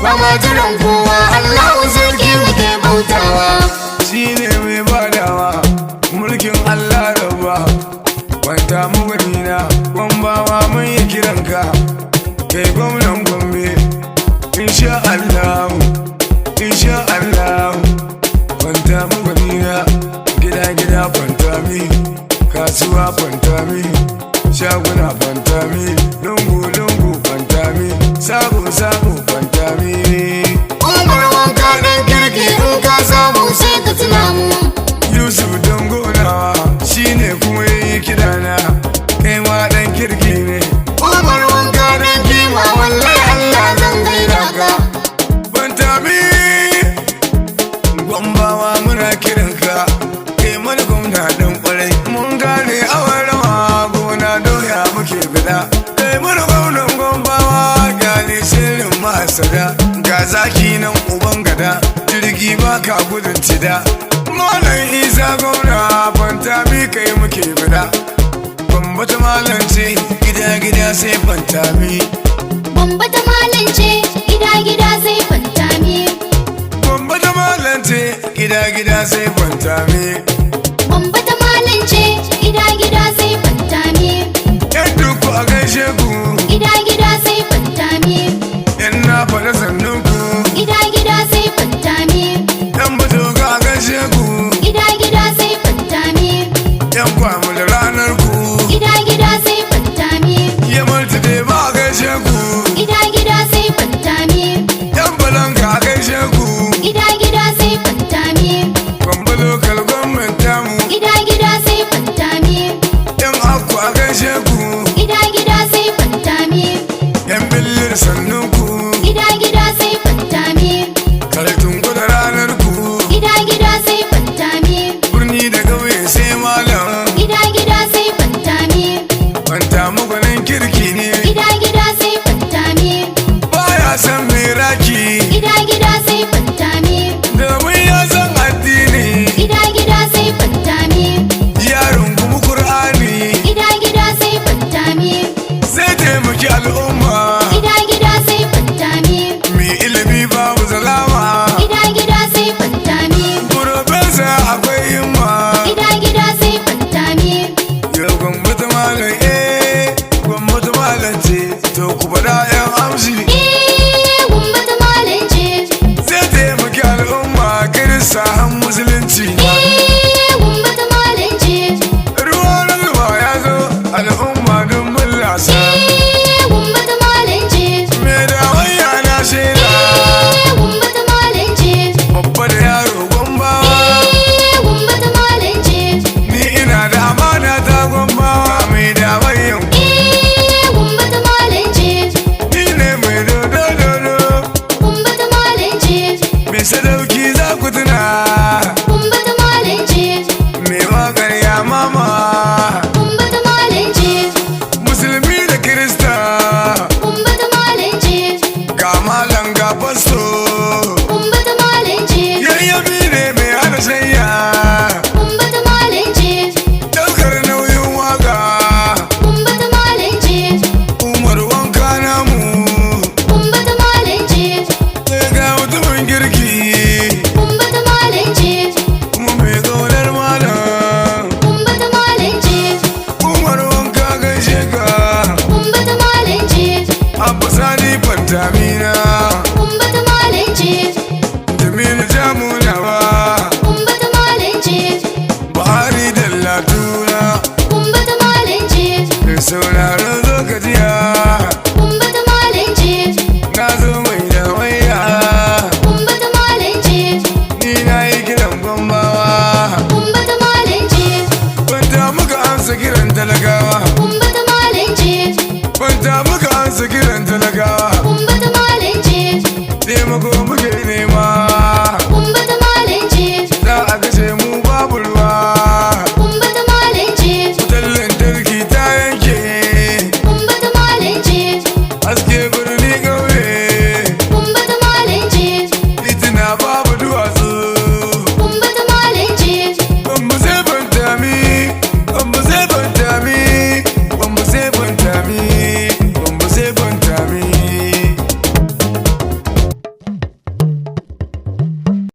ba ma jiran kowa Allahu sarki muke bautawa. Shine mai badawa mulkin Allah rabba, kwanta mu gwanina Gombawa mun yi kiranka, kai gwamnan Gombe insha Allah, insha Allah. Kwanta mu gwanina gida gida kwanta mi, kasuwa kwanta mi, shaguna kwanta mi, lungu lungu kwanta mi, sabo sabo kwanta mi. Umar wanka dan kirki in ka samu sai ka tuna mu. Yusuf dangonawa shine kuma yi kidana, kai ma dan kirki ne. Umar wanka dan kima wallahi Allah zan gaida ka. Kwanta mi Gombawa muna kiranka, kai mana gwamna dan kwarai. Mun gane awar rawa gona doya muke bida, kai mana gwamnan Gombawa gane sirrin masada. Ga zaki nan uban gada, jirgi baka gudun tida. Malam Isa gwamna Fanta mi kai muke bida, Gombe Ta Malam ce gida gida sai Fanta mi. Gombe Ta Malam ce gida gida sai Fanta mi. Gombe Ta Malam ce gida gida sai Fanta mi. Gombe Ta Malam ce gida gida sai Fanta mi. Yan duku a gaishe ku, Gida gida sai Fanta mi. yan na faɗa sannun ku, Gida gida sai Fanta mi. yan bajoga a gaishe ku, Gida gida sai Fanta mi. yan kwamu da ranar ku, Gida gida sai Fanta mi. ya multi da ba a gaishe ku, Gida gida sai Fanta mi. yan balanka a gaishe ku, Gida gida sai Fanta mi. Gombe local government tamu, Gida gida sai Fanta mi. yan akku a gaishe ku, Gida gida sai Fanta mi. yan billir sannun ku, Gida gida sai Fanta mi. karatun ku da ranar ku, Gida gida sai Fanta mi. birni da ƙauye sai malam. Gida gida sai Fanta mi. Fanta mu gwanin kirki ne, Gida gida sai Fanta mi. baya san mai raki, Gida gida sai Fanta mi. domin ya san addini. Gida gida sai Fanta mi. Yaron kuma Kur'ani Gida gida sai Fanta mi. zai taimaki al'umma, Gida gida sai Fanta mi. mai ilimi babu zalama, Gida gida sai Fanta mi. Profesa akwai himma. Gida gida sai Fanta mi. Yau Gombe Ta Malam Gombe Ta Malam ce, to ku faɗa 'yan amshi. Gombe Ta Malam ce. Zai taimaki al'umma kirista han musulunci. Gombe Ta Malam ce. Ruwa na zuba ya zo al'umma don bullasa. Gombe Ta Malam ce. Me da wayya na shaida, Gombe Ta Malam ce. babba da yaro Gombawa. Gombe Ta Malam ce. Ni ina da amana ta Gombawa, mai da wayyan. Gombe Ta Malam ce. Ni ne mai dodo, Gombe Ta Malam ce. mai sadauki za ku tuna, Gombe Ta Malam ce. mai waƙar ya mama. Gombe Ta Malam ce. Musulmi da Kirista Gombe Ta Malam ce. ga malam